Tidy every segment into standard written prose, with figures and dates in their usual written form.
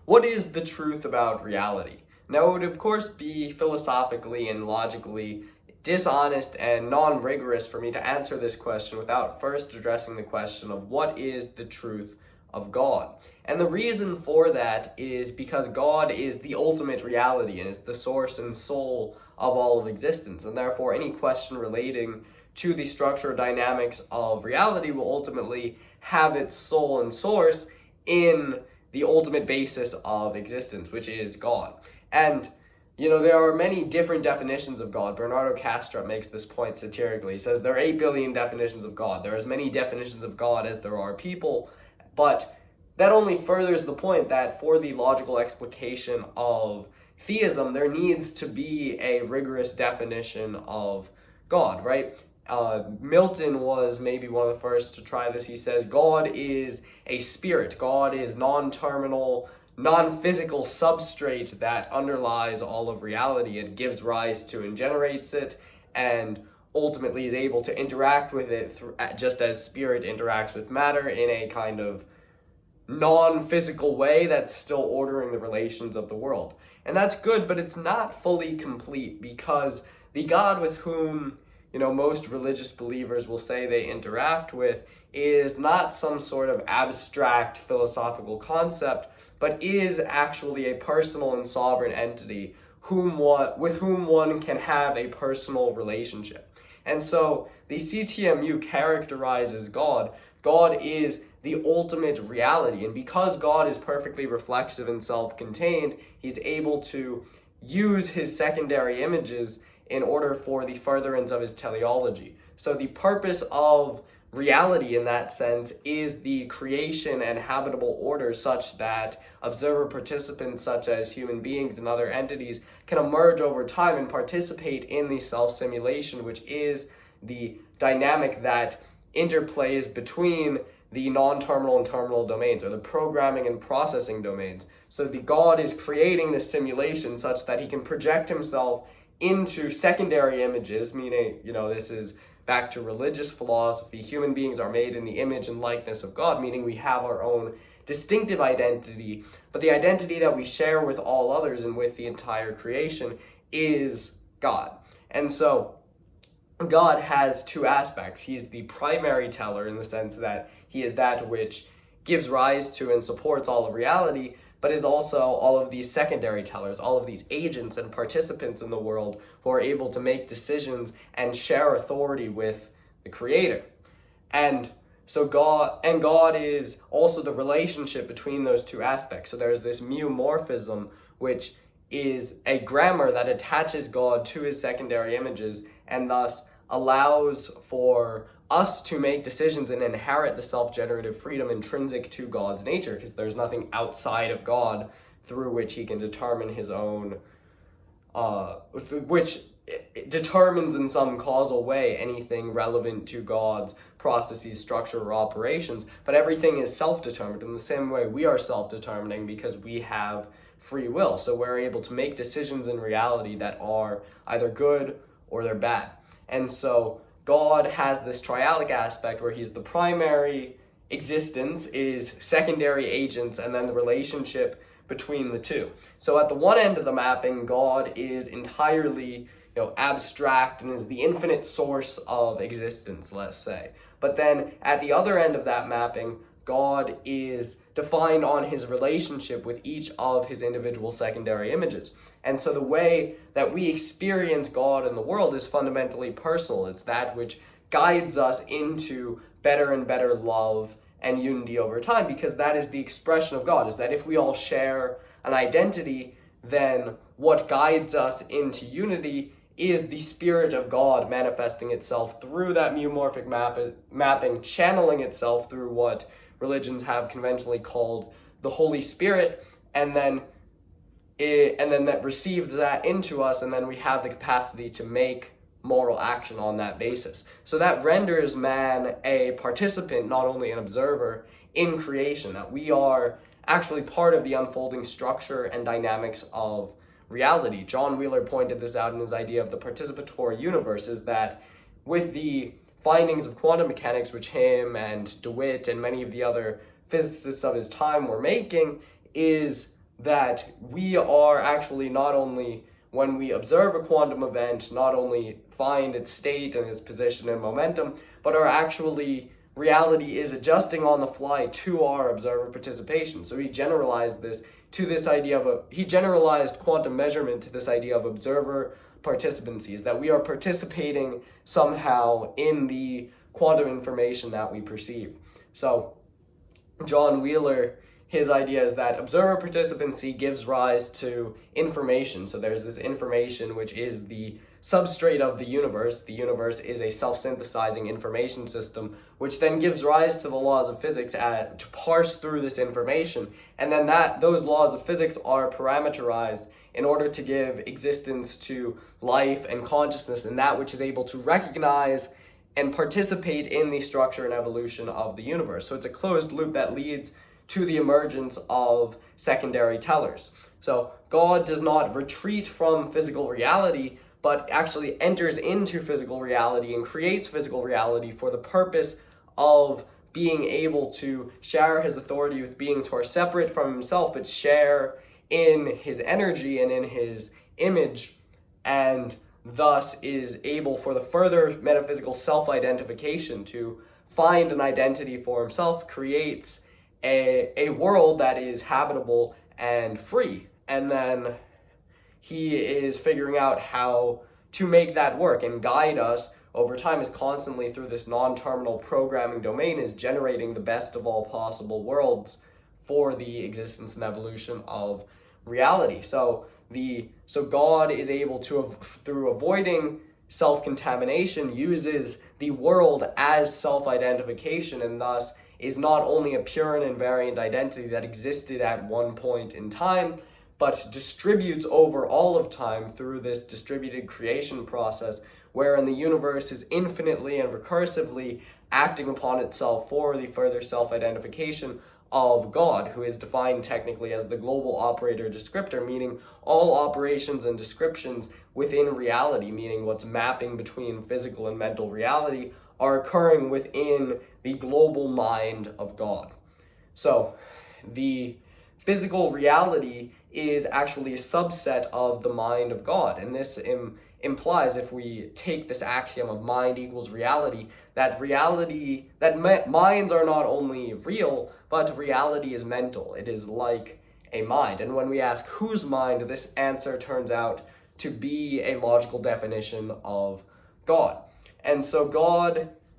what is the truth about reality? Now, it would of course be philosophically and logically dishonest and non-rigorous for me to answer this question without first addressing the question of what is the truth of God. And the reason for that is because God is the ultimate reality and is the source and soul of all of existence, and therefore any question relating to the structure or dynamics of reality will ultimately have its soul and source in the ultimate basis of existence, which is God. And there are many different definitions of God. Bernardo Castro makes this point satirically. He says there are 8 billion definitions of God. There are as many definitions of God as there are people, but that only furthers the point that for the logical explication of theism, there needs to be a rigorous definition of God, right? Milton was maybe one of the first to try this. He says, God is a spirit. God is non-terminal, non-physical substrate that underlies all of reality and gives rise to and generates it, and ultimately is able to interact with it just as spirit interacts with matter in a kind of non-physical way that's still ordering the relations of the world. And that's good, but it's not fully complete, because the God with whom most religious believers will say they interact with is not some sort of abstract philosophical concept, but is actually a personal and sovereign entity with whom one can have a personal relationship. And so the CTMU characterizes God. God is the ultimate reality, and because God is perfectly reflexive and self-contained, he's able to use his secondary images in order for the furtherance of his teleology. So the purpose of reality in that sense is the creation and habitable order such that observer participants such as human beings and other entities can emerge over time and participate in the self-simulation, which is the dynamic that interplays between the non-terminal and terminal domains, or the programming and processing domains. So the God is creating this simulation such that he can project himself into secondary images, meaning, this is back to religious philosophy. Human beings are made in the image and likeness of God, meaning we have our own distinctive identity, but the identity that we share with all others and with the entire creation is God. And so God has two aspects. He is the primary teller in the sense that he is that which gives rise to and supports all of reality, but is also all of these secondary tellers, all of these agents and participants in the world who are able to make decisions and share authority with the Creator. And so God is also the relationship between those two aspects. So there's this meomorphism, which is a grammar that attaches God to his secondary images and thus allows for us to make decisions and inherit the self-generative freedom intrinsic to God's nature, because there's nothing outside of God through which he can determine his own, which determines in some causal way anything relevant to God's processes, structure, or operations, but everything is self-determined in the same way we are self-determining because we have free will. So we're able to make decisions in reality that are either good or they're bad. And so God has this triadic aspect where he's the primary existence, is secondary agents, and then the relationship between the two. So at the one end of the mapping, God is entirely abstract and is the infinite source of existence, let's say. But then at the other end of that mapping, God is defined on his relationship with each of his individual secondary images. And so the way that we experience God in the world is fundamentally personal. It's that which guides us into better and better love and unity over time, because that is the expression of God, is that if we all share an identity, then what guides us into unity is the Spirit of God manifesting itself through that meomorphic mapping, channeling itself through what religions have conventionally called the Holy Spirit, and then that receives that into us, and then we have the capacity to make moral action on that basis. So that renders man a participant, not only an observer, in creation, that we are actually part of the unfolding structure and dynamics of reality. John Wheeler pointed this out in his idea of the participatory universe, is that with the findings of quantum mechanics, which him and DeWitt and many of the other physicists of his time were making, is that we are actually not only, when we observe a quantum event, not only find its state and its position and momentum, but are actually, reality is adjusting on the fly to our observer participation. So he generalized this to this idea of he generalized quantum measurement to this idea of observer participancy, is that we are participating somehow in the quantum information that we perceive. So John Wheeler, his idea is that observer participancy gives rise to information. So there's this information which is the substrate of the universe. The universe is a self-synthesizing information system, which then gives rise to the laws of physics to parse through this information. And then those laws of physics are parameterized in order to give existence to life and consciousness and that which is able to recognize and participate in the structure and evolution of the universe. So it's a closed loop that leads to the emergence of secondary tellers. So God does not retreat from physical reality, but actually enters into physical reality and creates physical reality for the purpose of being able to share his authority with beings who are separate from himself, but share in his energy and in his image, and thus is able for the further metaphysical self-identification to find an identity for himself, creates a world that is habitable and free. And then he is figuring out how to make that work and guide us over time, is constantly through this non-terminal programming domain, is generating the best of all possible worlds for the existence and evolution of reality. So God is able to, through avoiding self-contamination, uses the world as self-identification, and thus is not only a pure and invariant identity that existed at one point in time, but distributes over all of time through this distributed creation process, wherein the universe is infinitely and recursively acting upon itself for the further self-identification of God, who is defined technically as the global operator descriptor, meaning all operations and descriptions within reality, meaning what's mapping between physical and mental reality, are occurring within the global mind of God. So the physical reality is actually a subset of the mind of God, and this implies, if we take this axiom of mind equals reality, that minds are not only real, but reality is mental. It is like a mind. And when we ask whose mind, this answer turns out to be a logical definition of God. And so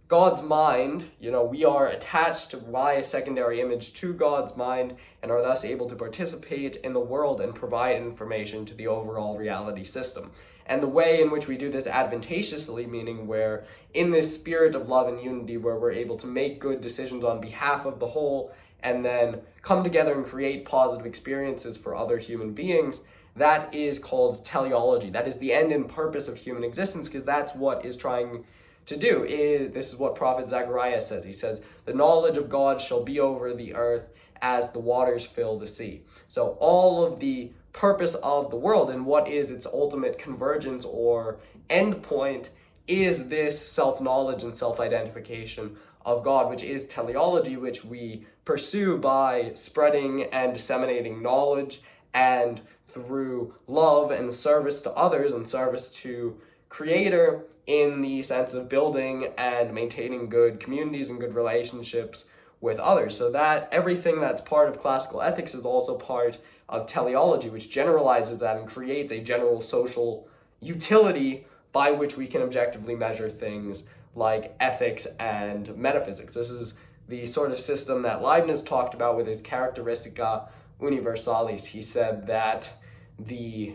God's mind, we are attached by a secondary image to God's mind and are thus able to participate in the world and provide information to the overall reality system. And the way in which we do this advantageously, meaning where in this spirit of love and unity, where we're able to make good decisions on behalf of the whole and then come together and create positive experiences for other human beings, that is called teleology. That is the end and purpose of human existence, because that's what is trying to do. This is what Prophet Zechariah says. He says, "The knowledge of God shall be over the earth as the waters fill the sea." So all of the purpose of the world and what is its ultimate convergence or end point is this self-knowledge and self-identification of God, which is teleology, which we pursue by spreading and disseminating knowledge and through love and service to others and service to Creator, in the sense of building and maintaining good communities and good relationships with others. So that everything that's part of classical ethics is also part of teleology, which generalizes that and creates a general social utility by which we can objectively measure things like ethics and metaphysics. This is the sort of system that Leibniz talked about with his Characteristica Universalis. He said that the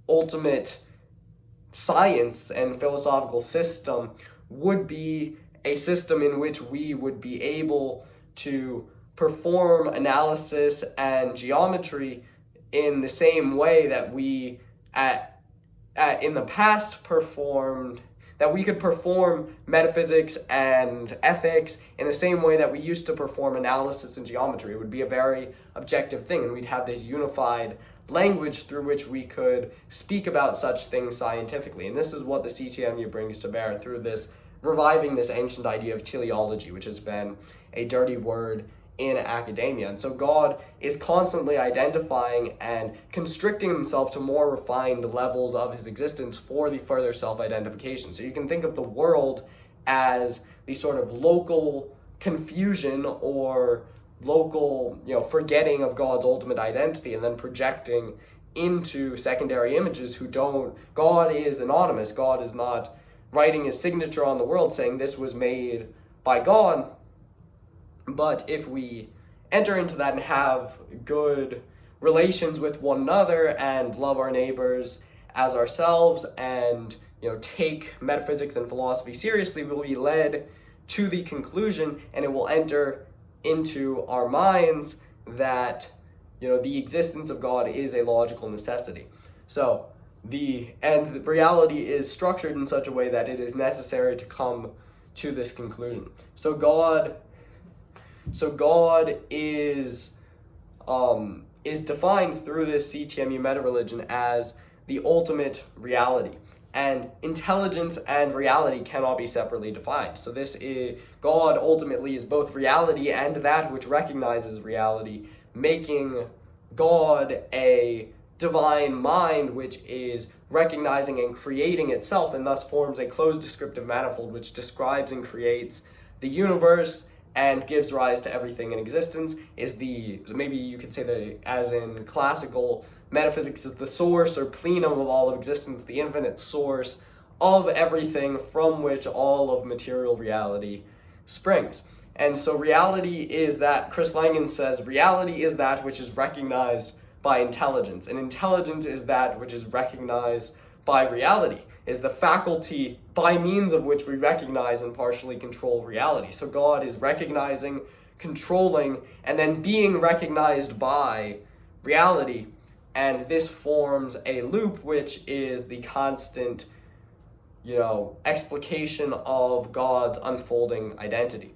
ultimate science and philosophical system would be a system in which we would be able to perform analysis and geometry in the same way that we in the past we could perform metaphysics and ethics in the same way that we used to perform analysis and geometry. It would be a very objective thing, and we'd have this unified language through which we could speak about such things scientifically. And this is what the CTMU brings to bear through this, reviving this ancient idea of teleology, which has been a dirty word in academia. And so God is constantly identifying and constricting himself to more refined levels of his existence for the further self-identification. So you can think of the world as the sort of local confusion or local, forgetting of God's ultimate identity, and then projecting into secondary images who don't. God is anonymous. God is not writing his signature on the world saying this was made by God. But if we enter into that and have good relations with one another and love our neighbors as ourselves, and take metaphysics and philosophy seriously, we'll be led to the conclusion, and it will enter into our minds that the existence of God is a logical necessity. So the reality is structured in such a way that it is necessary to come to this conclusion. So God is defined through this CTMU meta-religion as the ultimate reality. And intelligence and reality cannot be separately defined. So God ultimately is both reality and that which recognizes reality, making God a divine mind which is recognizing and creating itself, and thus forms a closed descriptive manifold which describes and creates the universe and gives rise to everything in existence. Maybe you could say that, as in classical metaphysics, is the source or plenum of all of existence, the infinite source of everything from which all of material reality springs. And so reality is that, Chris Langan says, reality is that which is recognized by intelligence, and intelligence is that which is recognized by reality, is the faculty by means of which we recognize and partially control reality. So God is recognizing, controlling, and then being recognized by reality, and this forms a loop which is the constant, explication of God's unfolding identity.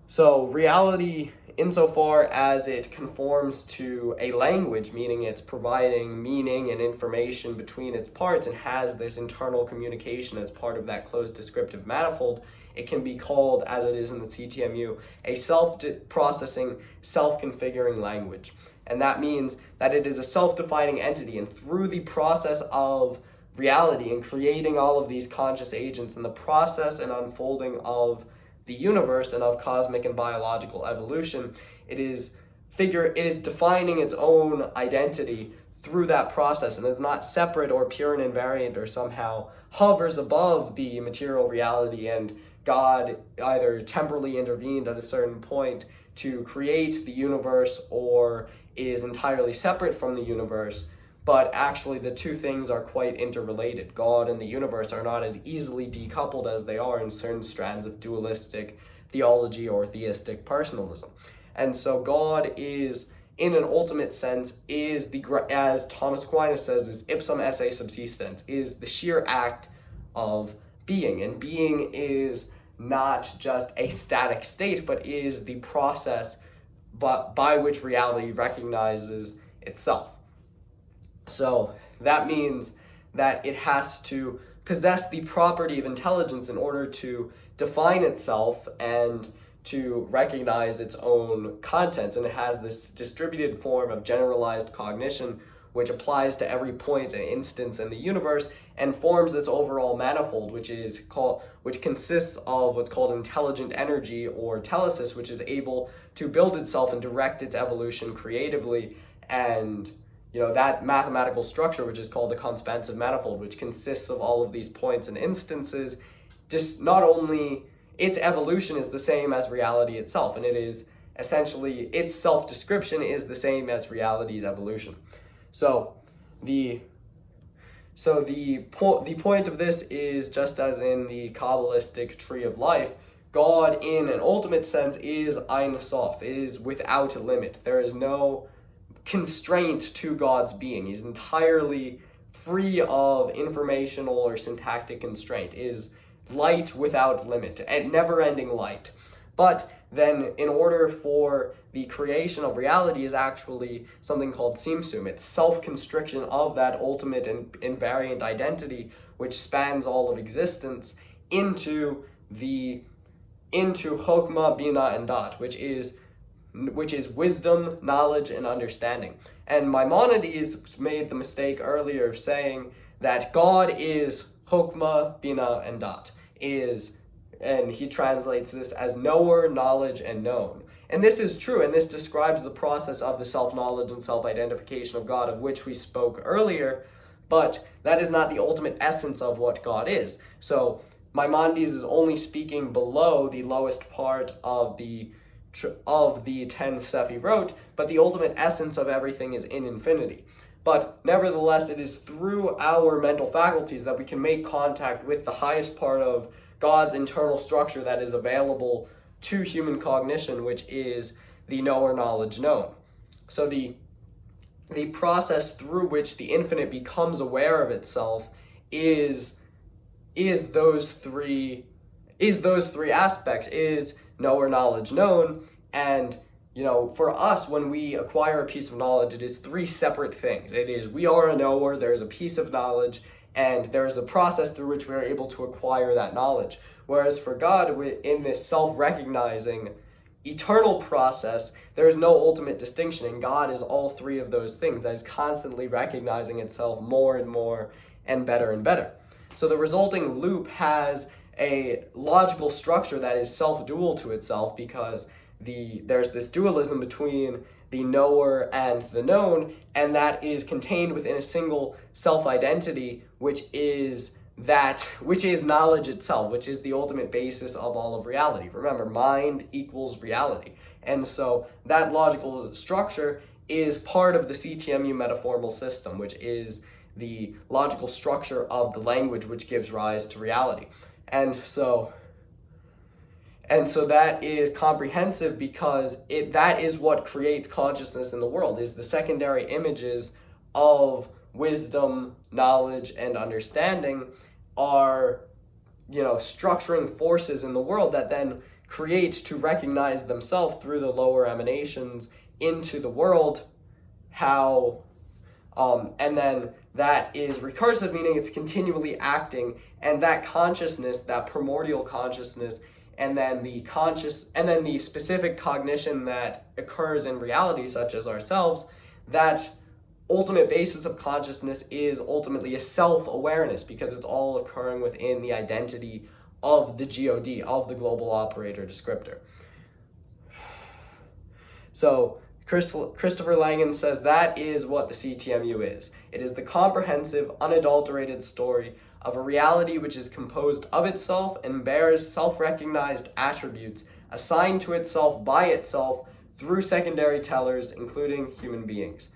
So reality, insofar as it conforms to a language, meaning it's providing meaning and information between its parts and has this internal communication as part of that closed descriptive manifold, it can be called, as it is in the CTMU, a self-processing, self-configuring language. And that means that it is a self-defining entity, and through the process of reality and creating all of these conscious agents and the process and unfolding of the universe and of cosmic and biological evolution, it is defining its own identity through that process, and it's not separate or pure and invariant or somehow hovers above the material reality, and God either temporally intervened at a certain point to create the universe or is entirely separate from the universe. But actually the two things are quite interrelated. God and the universe are not as easily decoupled as they are in certain strands of dualistic theology or theistic personalism. And so God is, in an ultimate sense, as Thomas Aquinas says, is ipsum esse subsistens, is the sheer act of being. And being is not just a static state, but is the process by which reality recognizes itself. So that means that it has to possess the property of intelligence in order to define itself and to recognize its own contents, and it has this distributed form of generalized cognition which applies to every point and instance in the universe and forms this overall manifold, which consists of what's called intelligent energy or telesis, which is able to build itself and direct its evolution creatively. And that mathematical structure, which is called the conspansive manifold, which consists of all of these points and instances, just not only its evolution is the same as reality itself, and it is essentially its self-description is the same as reality's evolution. So the point of this is, just as in the Kabbalistic tree of life, God in an ultimate sense is Ein Sof, is without a limit. There is no constraint to God's being. He's entirely free of informational or syntactic constraint, is light without limit, and never-ending light. But then in order for the creation of reality is actually something called tzimtzum. It's self-constriction of that ultimate and invariant identity which spans all of existence into Chokmah, Bina, and Dat, which is which is wisdom, knowledge, and understanding. And Maimonides made the mistake earlier of saying that God is Chokmah, Bina, and Dat, and he translates this as knower, knowledge, and known. And this is true, and this describes the process of the self-knowledge and self-identification of God, of which we spoke earlier, but that is not the ultimate essence of what God is. So Maimonides is only speaking below the lowest part of the 10 Sefirot, but the ultimate essence of everything is in infinity. But nevertheless, it is through our mental faculties that we can make contact with the highest part of God's internal structure that is available to human cognition, which is the knower, knowledge, known. So the process through which the infinite becomes aware of itself is those three aspects, is knower, knowledge, known. And for us, when we acquire a piece of knowledge, it is three separate things. It is, we are a knower, there is a piece of knowledge, and there is a process through which we are able to acquire that knowledge. Whereas for God, in this self-recognizing eternal process, there is no ultimate distinction, and God is all three of those things that is constantly recognizing itself more and more and better. So the resulting loop has a logical structure that is self-dual to itself, because there's this dualism between the knower and the known, and that is contained within a single self-identity, which is knowledge itself, which is the ultimate basis of all of reality. Remember, mind equals reality. And so that logical structure is part of the CTMU metaformal system, which is the logical structure of the language which gives rise to reality. And so that is comprehensive, because that is what creates consciousness in the world, is the secondary images of wisdom, knowledge, and understanding are, structuring forces in the world that then create to recognize themselves through the lower emanations into the world, and then that is recursive, meaning it's continually acting, and that consciousness, that primordial consciousness, and then the specific cognition that occurs in reality, such as ourselves, that ultimate basis of consciousness is ultimately a self-awareness, because it's all occurring within the identity of the GOD, of the global operator descriptor. So Christopher Langan says that is what the CTMU is. It is the comprehensive, unadulterated story of a reality which is composed of itself and bears self-recognized attributes assigned to itself by itself through secondary tellers, including human beings.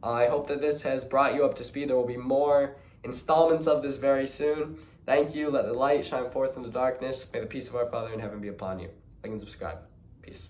I hope that this has brought you up to speed. There will be more installments of this very soon. Thank you. Let the light shine forth in the darkness. May the peace of our Father in heaven be upon you. Like and subscribe. Peace.